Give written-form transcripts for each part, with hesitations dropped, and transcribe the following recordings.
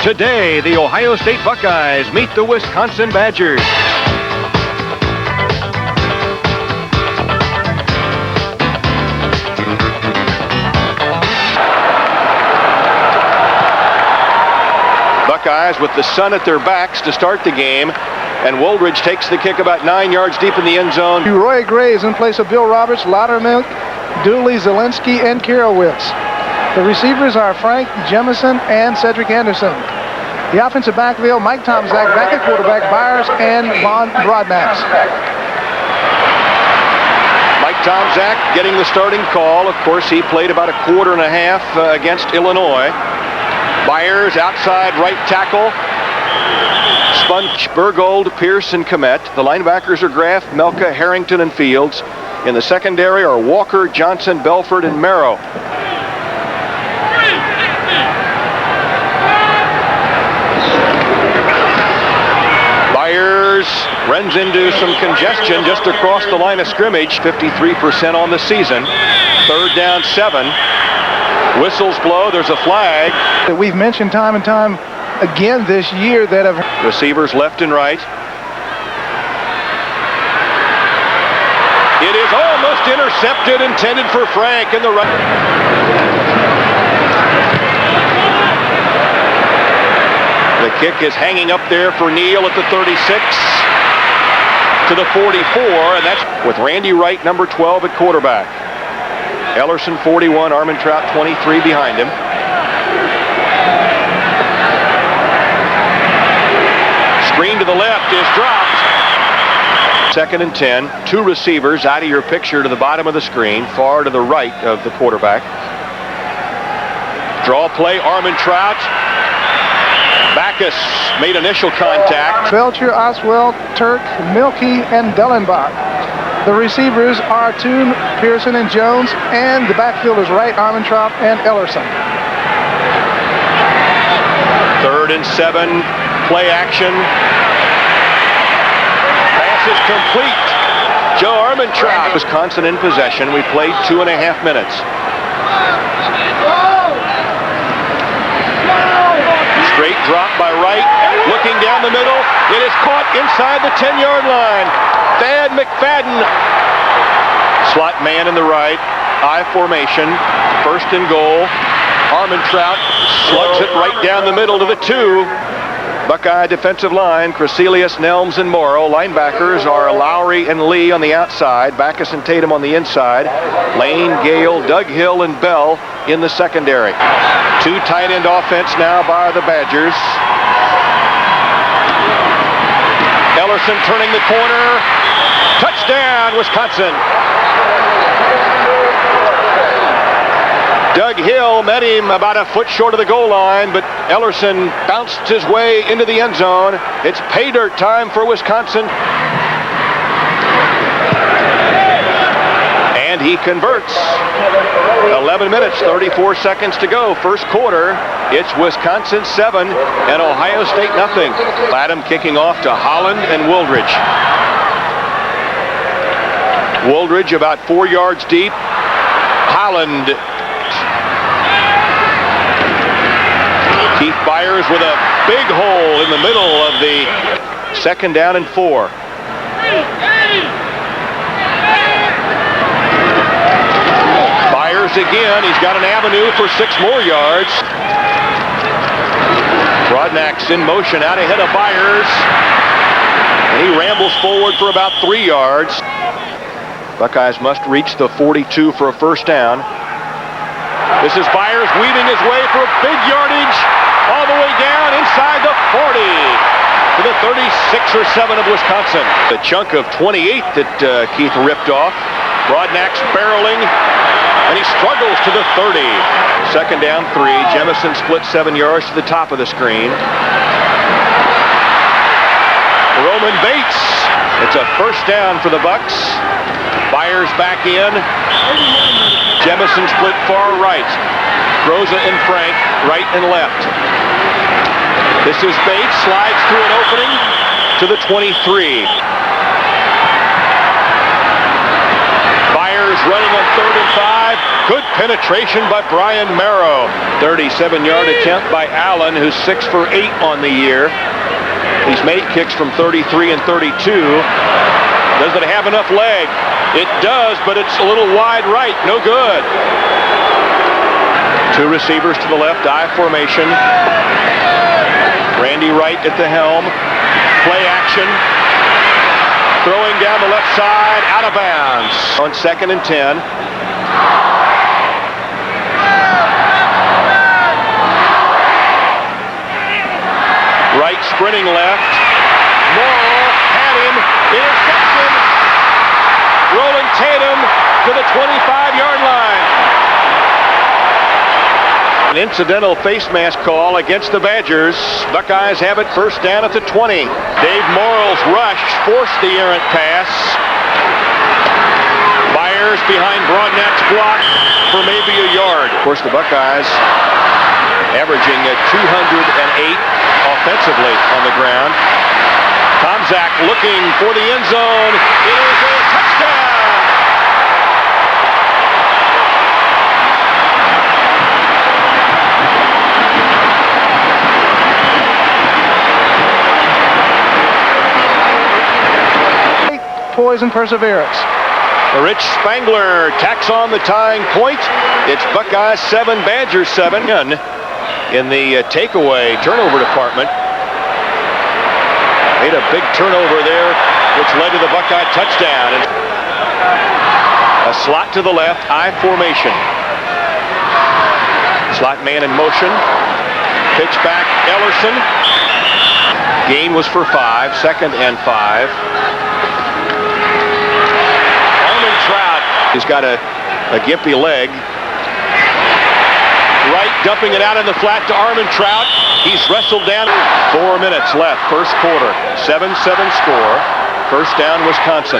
Today, the Ohio State Buckeyes meet the Wisconsin Badgers. Buckeyes with the sun at their backs to start the game, and Woldridge takes the kick about 9 yards deep in the end zone. Roy Graves in place of Bill Roberts, Loudermilk, Dooley, Zielinski, and Kirowitz. The receivers are Frank Jemison and Cedric Anderson. The offensive backfield, Mike Tomczak, back at quarterback, Byers and Von Brodnax. Mike Tomczak getting the starting call. Of course, he played about a quarter and a half against Illinois. Byers outside right tackle. Spunch, Bergold, Pierce, and Komet. The linebackers are Graff, Melka, Harrington, and Fields. In the secondary are Walker, Johnson, Belford, and Merrow. Byers runs into some congestion just across the line of scrimmage. 53% on the season. 3rd down 7. Whistles blow. There's a flag. We've mentioned time and time again this year that have receivers left and right. It is almost intercepted, intended for Frank in the right. The kick is hanging up there for Neal at the 36 to the 44, and that's with Randy Wright, number 12 at quarterback. Ellerson 41, Armentrout 23 behind him. Screen to the left is dropped. 2nd and 10. 2 receivers out of your picture to the bottom of the screen, far to the right of the quarterback. Draw play, Armentrout. Backus made initial contact. Belcher, Oswald, Turk, Milkey, and Dellenbach. The receivers are Toon, Pearson, and Jones, and the backfield is Wright, Armentrout, and Ellerson. 3rd and 7. Play action. Pass is complete. Joe Armentrout. Wisconsin in possession. We played 2.5 minutes. Straight drop by Wright. Looking down the middle. It is caught inside the 10-yard line. Thad McFadden. Slot man in the right. I formation. 1st and goal. Armentrout slugs it right down the middle to the 2. Buckeye defensive line, Crecelius, Nelms, and Morrow. Linebackers are Lowry and Lee on the outside. Backus and Tatum on the inside. Lane, Gale, Doug Hill, and Bell in the secondary. 2 tight end offense now by the Badgers. Ellerson turning the corner. Touchdown, Wisconsin. Doug Hill met him about a foot short of the goal line, but Ellerson bounced his way into the end zone. It's pay dirt time for Wisconsin. And he converts. 11 minutes, 34 seconds to go. First quarter, it's Wisconsin 7 and Ohio State nothing. Latham kicking off to Holland and Woldridge. Woldridge about 4 yards deep. Holland. Keith Byers with a big hole in the middle of the 2nd down and 4. Byers again. He's got an avenue for 6 more yards. Brodnax in motion out ahead of Byers. And he rambles forward for about 3 yards. Buckeyes must reach the 42 for a 1st down. This is Byers weaving his way for a big yardage. All the way down inside the 40 to the 36 or 7 of Wisconsin. The chunk of 28 that Keith ripped off. Brodnax barreling, and he struggles to the 30. 2nd down 3. Jemison split 7 yards to the top of the screen. Roman Bates. It's a 1st down for the Bucks. Byers back in. Jemison split far right. Rosa and Frank right and left. This is Bates, slides through an opening to the 23. Byers Byers running on 3rd and 5. Good penetration by Brian Merrow. 37-yard attempt by Allen, who's 6 for 8 on the year. He's made kicks from 33 and 32. Does it have enough leg? It does, but it's a little wide right. No good. 2 receivers to the left, I formation. Randy Wright at the helm. Play action. Throwing down the left side, out of bounds. On 2nd and 10. Wright sprinting left. Morrill had him. Interception. Rolling Tatum to the 25-yard line. An incidental face mask call against the Badgers. Buckeyes have it first down at the 20. Dave Morrill's rush forced the errant pass. Byers behind Broadnack's block for maybe a yard. Of course, the Buckeyes averaging at 208 offensively on the ground. Tomczak looking for the end zone. It is a touchdown! Poise and perseverance. Rich Spangler tacks on the tying point. It's Buckeyes 7, Badgers 7. In the takeaway turnover department. Made a big turnover there, which led to the Buckeye touchdown. And a slot to the left, I formation. Slot man in motion. Pitch back, Ellerson. Gain was for 5, 2nd and 5. He's got a gimpy leg. Wright dumping it out in the flat to Armentrout. He's wrestled down. 4 minutes left, first quarter. 7-7 score. First down, Wisconsin.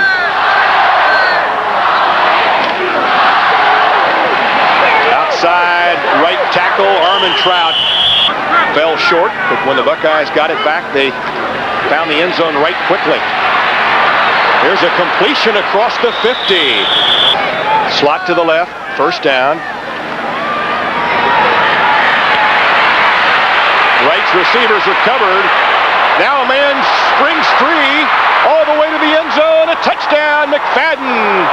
Outside right tackle, Armentrout fell short, but when the Buckeyes got it back, they found the end zone right quickly. There's a completion across the 50. Slot to the left, first down. Wright's receivers are covered. Now a man springs free all the way to the end zone. A touchdown, McFadden.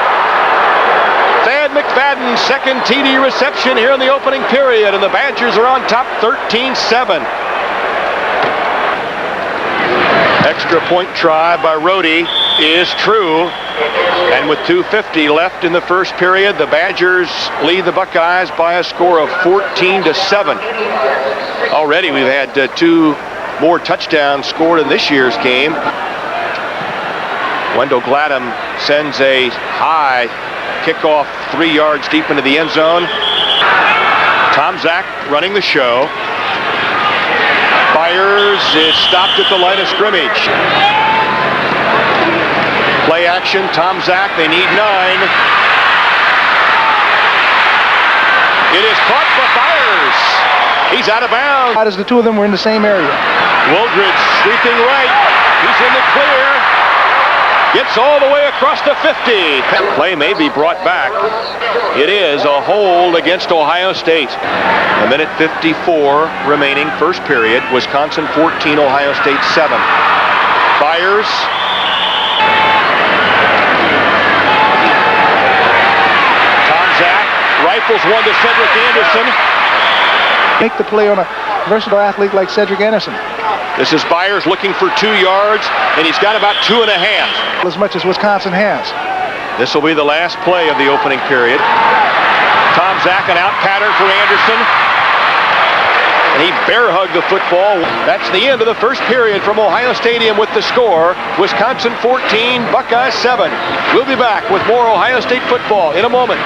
Thad McFadden, 2nd TD reception here in the opening period, and the Badgers are on top 13-7. Extra point try by Rhodey is true. And with 2:50 left in the first period, the Badgers lead the Buckeyes by a score of 14-7. Already we've had 2 more touchdowns scored in this year's game. Wendell Gladham sends a high kickoff 3 yards deep into the end zone. Tomczak running the show. Byers is stopped at the line of scrimmage. Play action, Tomczak, they need 9. It is caught by Byers. He's out of bounds. How does the 2 of them were in the same area? Wooldridge sweeping right. He's in the clear. Gets all the way across the 50. Play may be brought back. It is a hold against Ohio State. 1:54 remaining, first period. Wisconsin 14, Ohio State 7. Byers. Tomczak rifles one to Cedric Anderson. Make the play on a versatile athlete like Cedric Anderson. This is Byers looking for 2 yards, and he's got about 2.5. As much as Wisconsin has. This will be the last play of the opening period. Tomczak, an out pattern for Anderson. And he bear hugged the football. That's the end of the first period from Ohio Stadium with the score. Wisconsin 14, Buckeyes 7. We'll be back with more Ohio State football in a moment.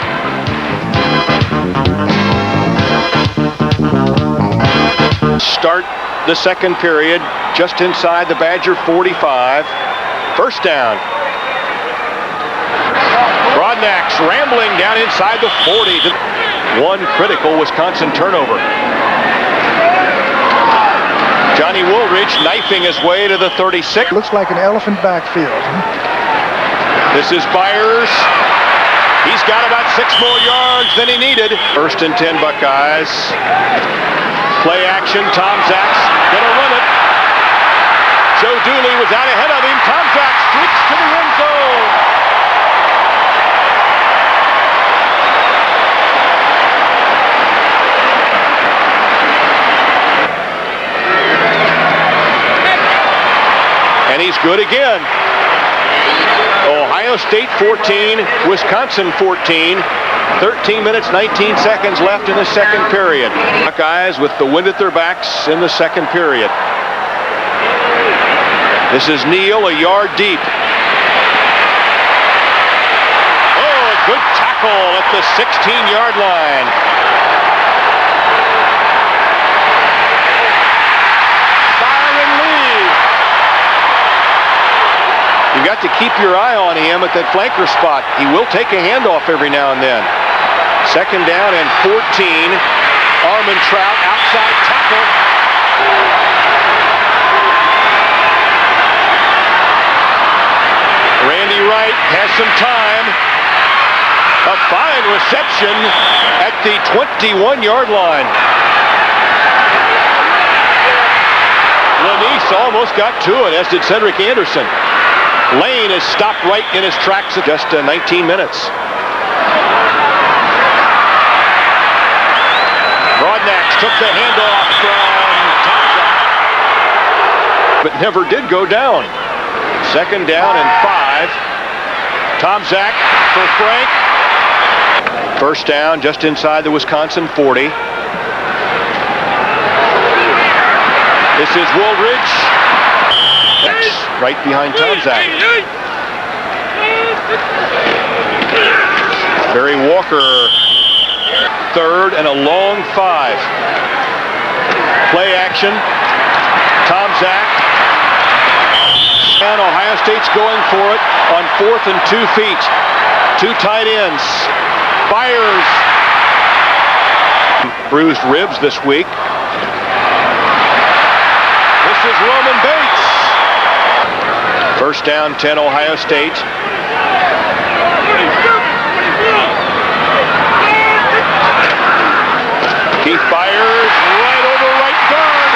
Start the second period just inside the Badger 45. First down. Broadnack's rambling down inside the 40. One critical Wisconsin turnover. Johnny Wooldridge knifing his way to the 36. Looks like an elephant backfield. This is Byers. He's got about 6 more yards than he needed. 1st and 10 Buckeyes. Play action. Tom Zach's gonna run it. Joe Dooley was out ahead of him. Tom Zach streaks to the end zone. And he's good again. Ohio State 14, Wisconsin 14. 13 minutes, 19 seconds left in the second period. Buckeyes with the wind at their backs in the second period. This is Neal, a yard deep. Oh, a good tackle at the 16-yard line. You've got to keep your eye on him at that flanker spot. He will take a handoff every now and then. 2nd down and 14. Armand Trout, outside tackle. Randy Wright has some time. A fine reception at the 21-yard line. Lanise almost got to it, as did Cedric Anderson. Lane is stopped right in his tracks at just 19 minutes. Broadnax took the handoff from Tom Zach, but never did go down. 2nd down and 5. Tom Zach for Frank. 1st down just inside the Wisconsin 40. This is Woolridge. Right behind Tom Zach. Barry Walker, 3rd and a long 5. Play action. Tom Zach. And Ohio State's going for it on 4th and 2 feet. 2 tight ends. Fires. Bruised ribs this week. This is Roman Bates. 1st down, 10, Ohio State. He fires right over right guard.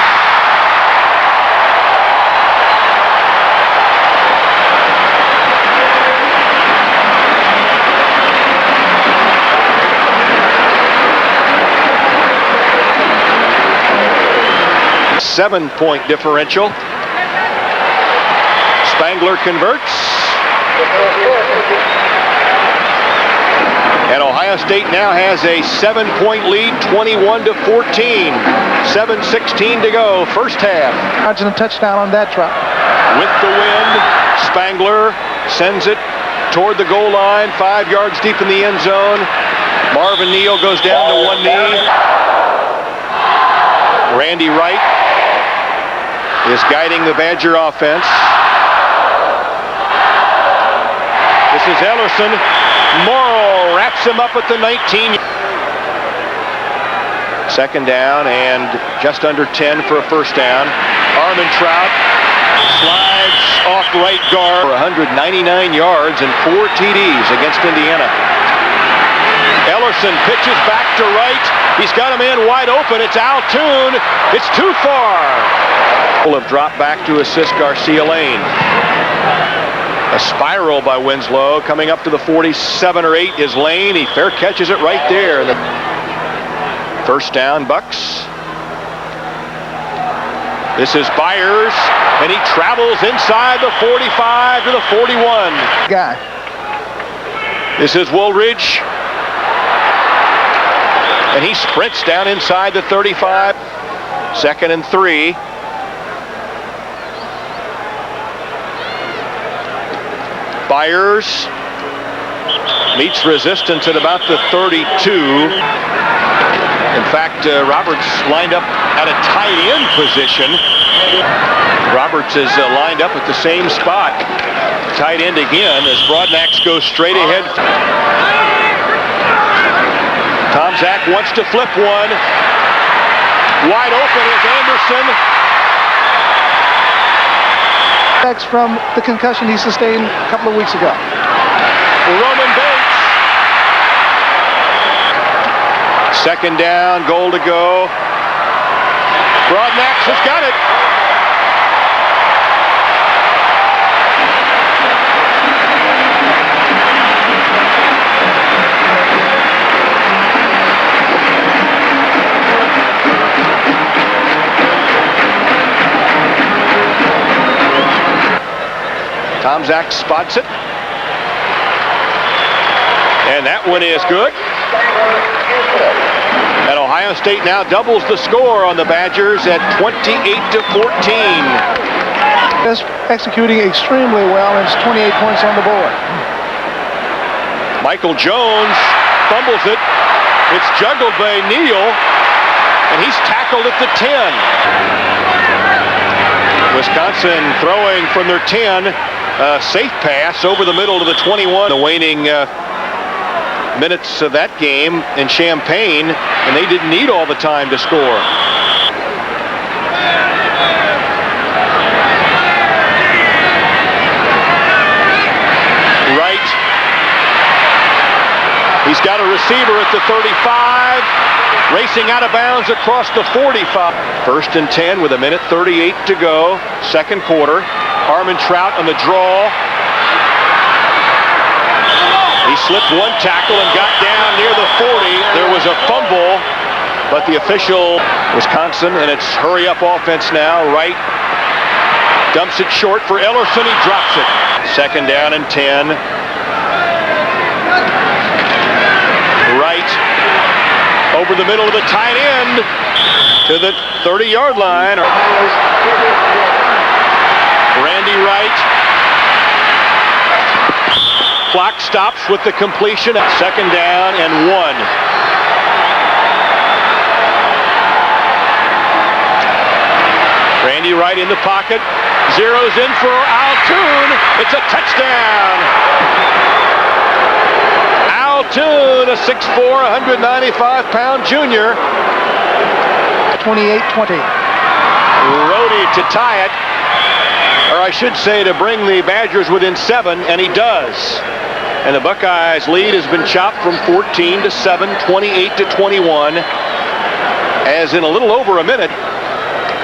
Seven-point differential. Spangler converts. And Ohio State now has a 7-point lead, 21-14. 7:16 to go, first half. Margin of touchdown on that drop. With the wind, Spangler sends it toward the goal line, 5 yards deep in the end zone. Marvin Neal goes down to one knee. Randy Wright is guiding the Badger offense. This is Ellerson. Morrow wraps him up at the 19. 2nd down and just under 10 for a 1st down. Armand Trout slides off right guard for 199 yards and 4 TDs against Indiana. Ellerson pitches back to right. He's got a man wide open. It's Al Toon. It's too far. Will have dropped back to assist Garcia Lane. A spiral by Winslow coming up to the 47 or 8 is Lane. He fair catches it right there. The 1st down, Bucks. This is Byers, and he travels inside the 45 to the 41. Guy. This is Woolridge. And he sprints down inside the 35. 2nd and 3. Byers meets resistance at about the 32. In fact, Roberts lined up at a tight end position. Roberts is lined up at the same spot. Tight end again as Broadnax goes straight ahead. Tom Zach wants to flip one. Wide open is Anderson. From the concussion he sustained a couple of weeks ago. Roman Bates Second down, goal to go. Broadnax has got it. Tomczak spots it. And that one is good. And Ohio State now doubles the score on the Badgers at 28-14. Just executing extremely well, and it's 28 points on the board. Michael Jones fumbles it. It's juggled by Neal, and he's tackled at the 10. Wisconsin throwing from their 10. Safe pass over the middle to the 21. The waning minutes of that game in Champaign, and they didn't need all the time to score. Wright. He's got a receiver at the 35. Racing out of bounds across the 45. First and 10 with 1:38 to go. Second quarter. Armentrout on the draw. He slipped one tackle and got down near the 40. There was a fumble, but the official, Wisconsin, and it's hurry-up offense now. Wright dumps it short for Ellerson. He drops it. Second down and 10. Wright over the middle of the tight end to the 30-yard line. Randy Wright. Clock stops with the completion at second down and 1. Randy Wright in the pocket. Zeroes in for Altoon. It's a touchdown. Altoon, a 6'4", 195-pound junior. 28-20. Rhodey to tie it. Or I should say to bring the Badgers within 7, and he does. And the Buckeyes lead has been chopped from 14 to 7, 28 to 21. As in a little over a minute,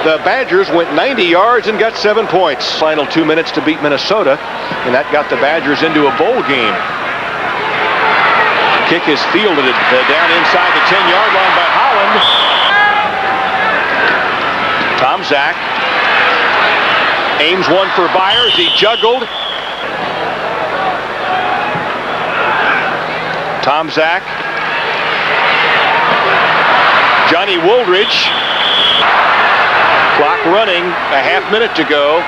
the Badgers went 90 yards and got 7 points. Final 2 minutes to beat Minnesota, and that got the Badgers into a bowl game. Kick is fielded down inside the 10-yard line by Holland. Tomczak aims one for Byers. He juggled. Tomczak. Johnny Wooldridge. Clock running, a half minute to go.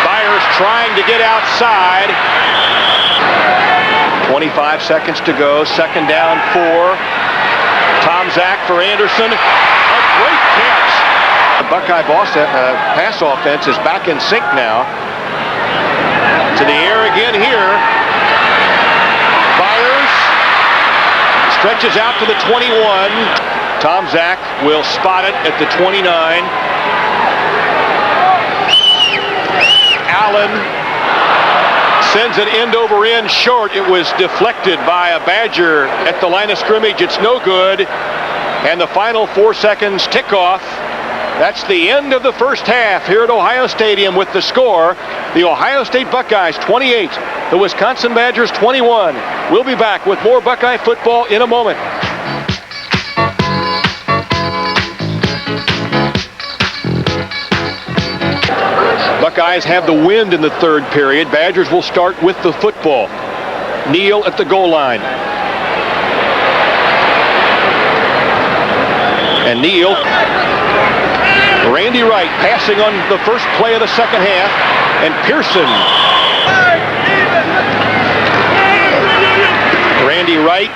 Byers trying to get outside. 25 seconds to go. Second down 4. Tomczak for Anderson. A great catch. The Buckeye pass offense is back in sync now. To the air again here. Byers stretches out to the 21. Tomczak will spot it at the 29. Allen sends an end over end short. It was deflected by a Badger at the line of scrimmage. It's no good. And the final 4 seconds tick off. That's the end of the first half here at Ohio Stadium with the score. The Ohio State Buckeyes 28, the Wisconsin Badgers 21. We'll be back with more Buckeye football in a moment. Buckeyes have the wind in the third period. Badgers will start with the football. Neal at the goal line. And Neal. Randy Wright passing on the first play of the second half. And Pearson. Randy Wright.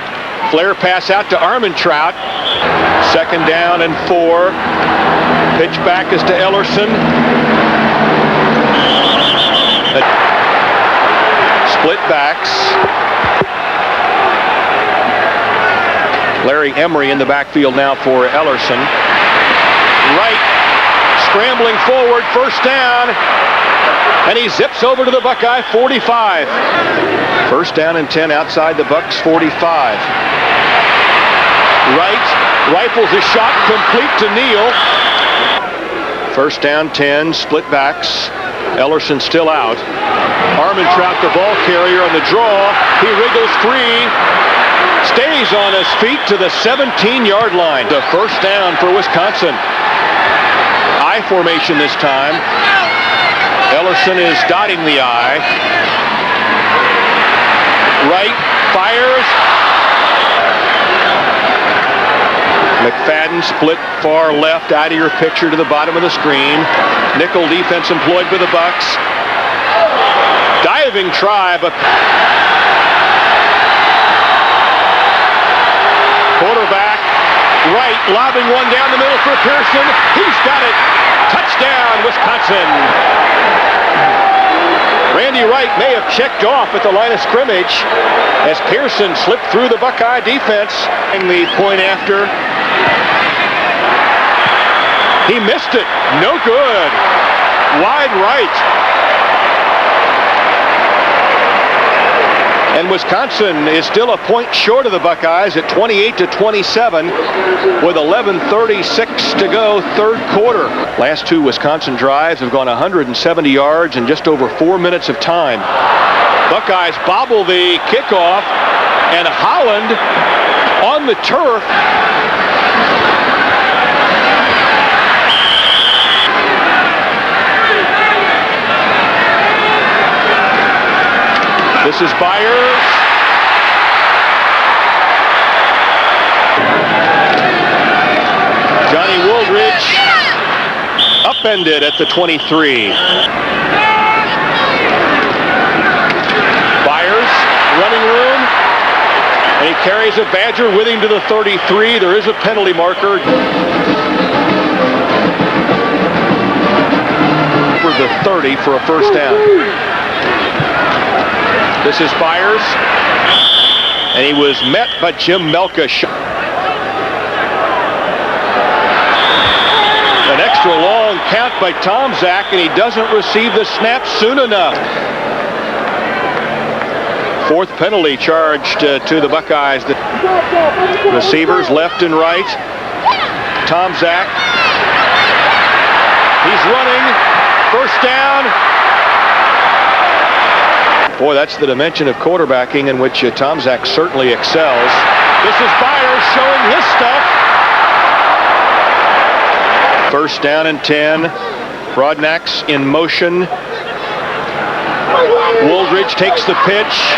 Flare pass out to Armentrout. Second down and 4. Pitch back is to Ellerson. Split backs. Larry Emery in the backfield now for Ellerson. Wright scrambling forward, first down, and he zips over to the Buckeye 45. First down and 10 outside the Bucks 45. Wright rifles a shot complete to Neal. First down 10, split backs. Ellerson still out. Armentrout, the ball carrier on the draw. He wriggles free. Stays on his feet to the 17-yard line. The first down for Wisconsin. I formation this time. Ellerson is dotting the I. Wright fires. McFadden split far left out of your picture to the bottom of the screen. Nickel defense employed by the Bucks. Diving try, but quarterback Wright lobbing one down the middle for Pearson. He's got it. Touchdown, Wisconsin. Randy Wright may have checked off at the line of scrimmage as Pearson slipped through the Buckeye defense. And the point after. He missed it. No good. Wide right. And Wisconsin is still a point short of the Buckeyes at 28-27 with 11:36 to go, third quarter. Last two Wisconsin drives have gone 170 yards in just over 4 minutes of time. Buckeyes bobble the kickoff, and Holland on the turf. This is Byers. Johnny Wooldridge upended at the 23. Byers, running room, and he carries a Badger with him to the 33. There is a penalty marker. For the 30 for a first down. This is Byers, and he was met by Jim Melka. An extra long count by Tomczak, and he doesn't receive the snap soon enough. Fourth penalty charged to the Buckeyes. The receivers left and right. Tomczak. He's running. First down. Boy, that's the dimension of quarterbacking in which Tomczak certainly excels. This is Byers showing his stuff. First down and 10. Broadnax in motion. Wooldridge takes the pitch.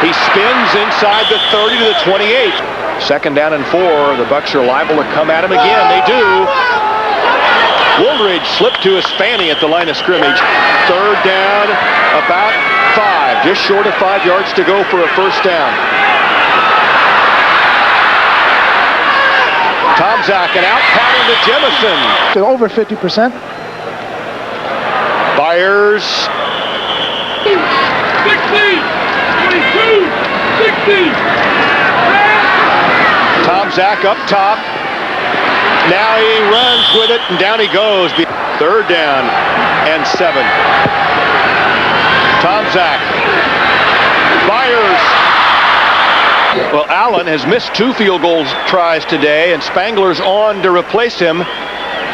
He spins inside the 30 to the 28. Second down and 4. The Bucks are liable to come at him again. They do. Wooldridge slipped to his fanny at the line of scrimmage. Third down, about 5. Just short of 5 yards to go for a first down. Tomczak, an out pattern to Jemison. To over 50%. Byers. 16, 22, 16. Tomczak up top. Now he runs with it, and down he goes. Third down and 7. Tomczak. Byers. Well, Allen has missed 2 field goal tries today, and Spangler's on to replace him.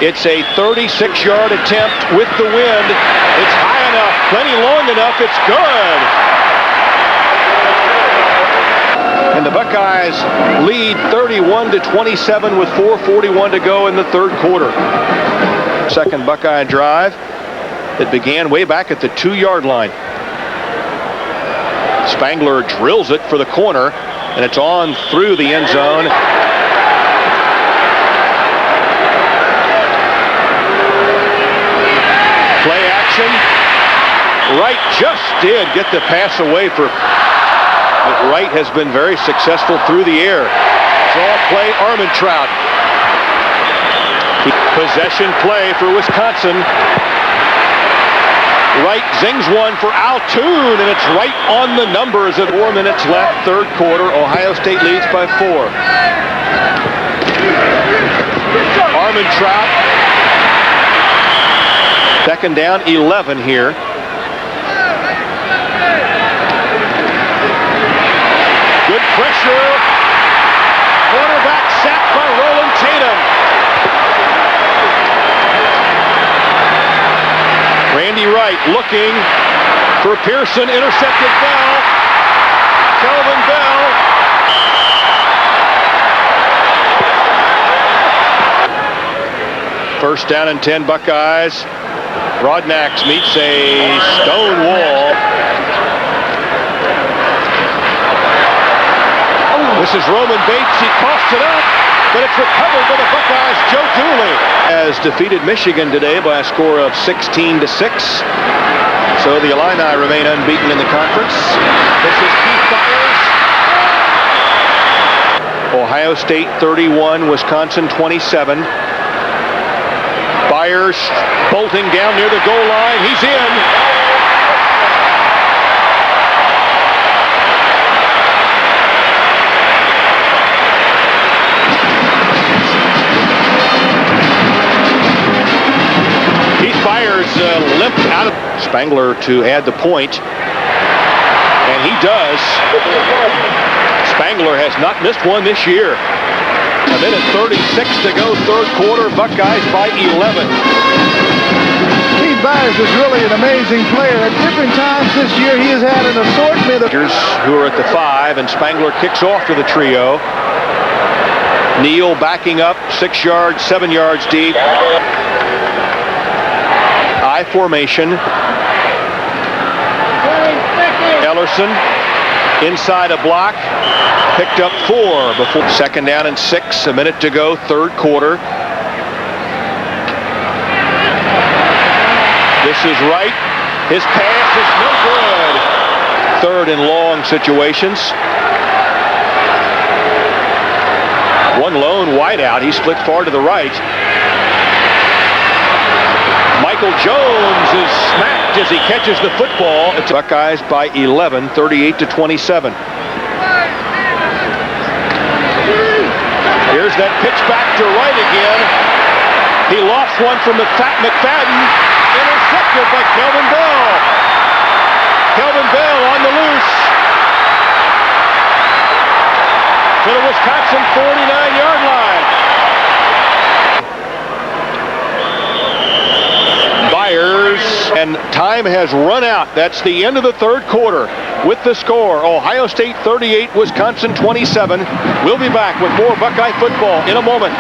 It's a 36-yard attempt with the wind. It's high enough, plenty long enough. It's good. And the Buckeyes lead 31-27 with 4:41 to go in the third quarter. Second Buckeye drive that began way back at the 2-yard line. Spangler drills it for the corner, and it's on through the end zone. Play action. Wright just did get the pass away for... Wright has been very successful through the air. Draw play, Armentrout. Possession play for Wisconsin. Wright zings one for Altoon, and it's right on the numbers at 4 minutes left, third quarter. Ohio State leads by 4. Armentrout Second down, 11 here. Good pressure. Quarterback sacked by Roland Tatum. Randy Wright looking for Pearson, intercepted Bell. Kelvin Bell. First down and 10 Buckeyes. Rodnax meets a stone wall. This is Roman Bates. He coughs it up, but it's recovered by the Buckeyes. Joe Dooley has defeated Michigan today by a score of 16-6. So the Illini remain unbeaten in the conference. This is Keith Byers. Ohio State 31, Wisconsin 27. Byers bolting down near the goal line. He's in. Limped out of Spangler to add the point, and he does. Spangler has not missed one this year. A minute 36 to go, third quarter. Buckeyes by 11. Keith Byers is really an amazing player. At different times this year, he has had an assortment of who are at the 5, and Spangler kicks off to the trio. Neal backing up 6 yards, 7 yards deep. I formation. Ellerson inside a block. Picked up 4 before second down and 6. A minute to go, third quarter. This is Wright. His pass is no good. Third and long situations. One lone wideout. He split far to the right. Michael Jones is smacked as he catches the football. It's Buckeyes by 11, 38-27. Here's that pitch back to Wright again. He lost one from McFadden. Intercepted by Kelvin Bell. Kelvin Bell on the loose. To the Wisconsin 49-yard line. Byers, and time has run out. That's the end of the third quarter with the score. Ohio State 38, Wisconsin 27. We'll be back with more Buckeye football in a moment.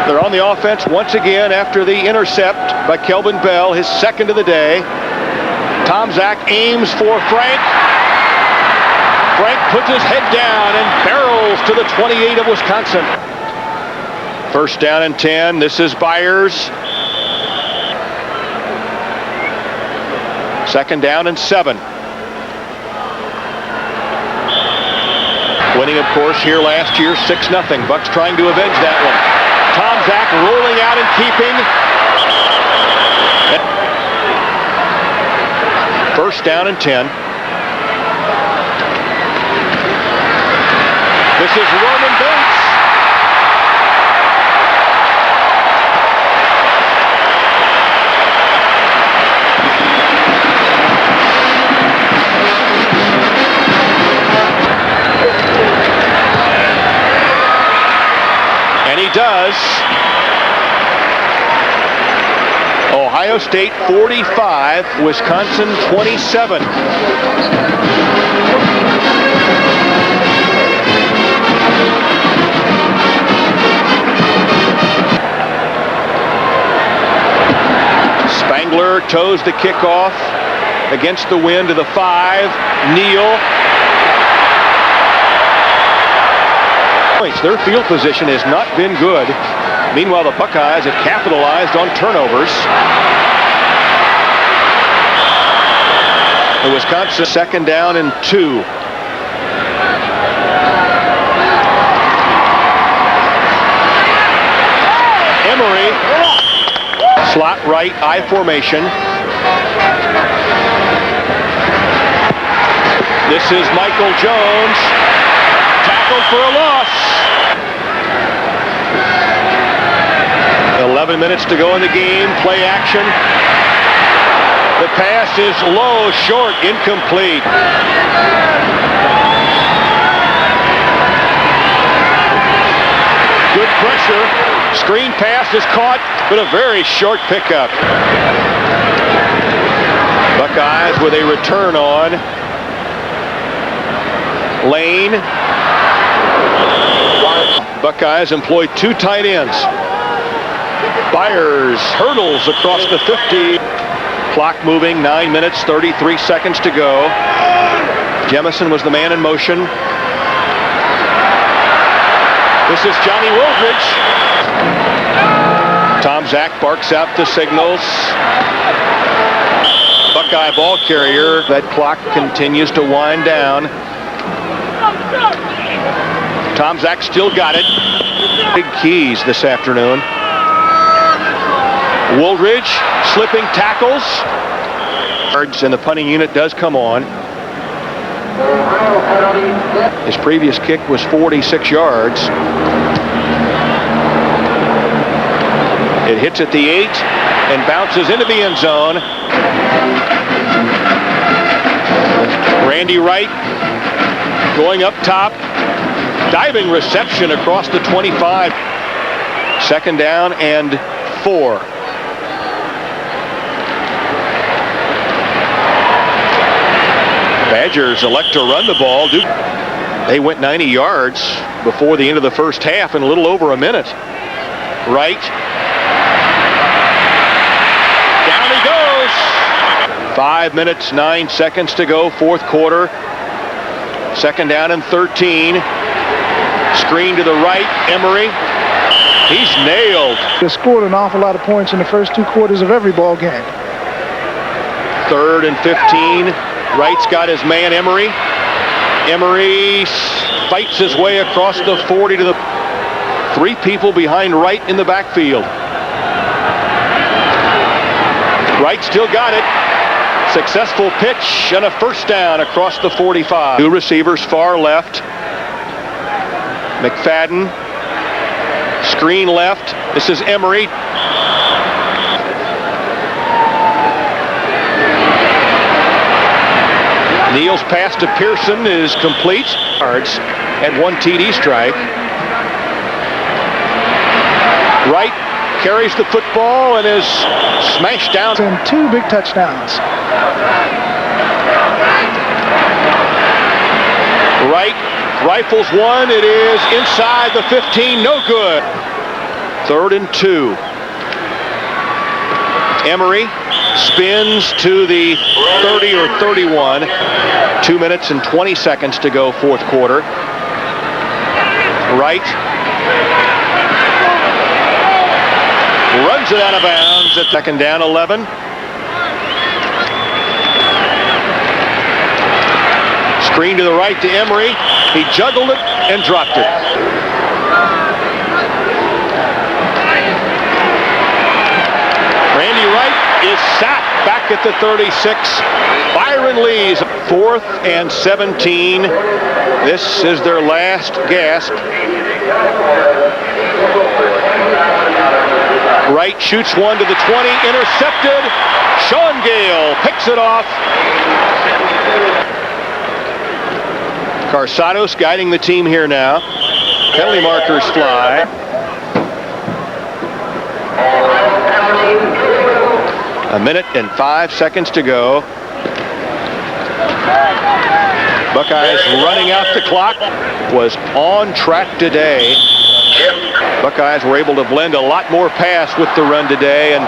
They're on the offense once again after the intercept by Kelvin Bell, his second of the day. Tom Zach aims for Frank. Frank puts his head down and barrels to the 28 of Wisconsin. First down and 10. This is Byers. Second down and 7. Winning, of course, here last year, 6-0. Bucks trying to avenge that one. Tom Zach rolling out and keeping. First down and 10. This is Roman Bates. And he does. Ohio State 45, Wisconsin 27. Spangler toes the kickoff against the wind to the 5. Neal. Their field position has not been good. Meanwhile, the Buckeyes have capitalized on turnovers. The Wisconsin second down and 2. Emery. Slot right, I formation. This is Michael Jones. Tackled for a loss. 11 minutes to go in the game. Play action. The pass is low, short, incomplete. Good pressure. Screen pass is caught, but a very short pickup. Buckeyes with a return on. Lane. Buckeyes employ 2 tight ends. Byers hurdles across the 50. Clock moving, 9 minutes, 33 seconds to go. Jemison was the man in motion. This is Johnny Wildridge. Tom Zach barks out the signals. Buckeye ball carrier. That clock continues to wind down. Tom Zach still got it. Big keys this afternoon. Wildridge slipping tackles. And the punting unit does come on. His previous kick was 46 yards. It hits at the 8 and bounces into the end zone. Randy Wright going up top. Diving reception across the 25. 2nd down and 4. Badgers elect to run the ball. They went 90 yards before the end of the first half in a little over a minute. Wright. Down he goes. 5 minutes, 9 seconds to go, 4th quarter. 2nd down and 13. Screen to the right, Emery. He's nailed. They scored an awful lot of points in the first 2 quarters of every ball game. 3rd and 15. Wright's got his man, Emery. Emery fights his way across the 40 to the 3 people behind Wright in the backfield. Wright still got it. Successful pitch and a 1st down across the 45. 2 receivers far left. McFadden. Screen left. This is Emery. Neal's pass to Pearson is complete. Yards and 1 TD strike. Wright carries the football and is smashed down. And 2 big touchdowns. Wright rifles one. It is inside the 15. No good. 3rd and 2. Emery spins to the 30 or 31. 2 minutes and 20 seconds to go, 4th quarter. Wright runs it out of bounds at 2nd down, 11. Screen to the right to Emery. He juggled it and dropped it. Randy Wright is sacked back at the 36. Byron Lee's 4th and 17. This is their last gasp. Wright shoots one to the 20, intercepted. Sean Gale picks it off. Carsados guiding the team here now. Penalty markers fly. A minute and 5 seconds to go. Buckeyes running out the clock. Was on track today. Buckeyes were able to blend a lot more pass with the run today, and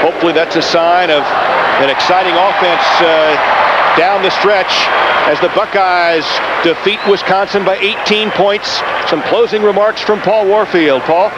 hopefully that's a sign of an exciting offense down the stretch as the Buckeyes defeat Wisconsin by 18 points. Some closing remarks from Paul Warfield. Paul?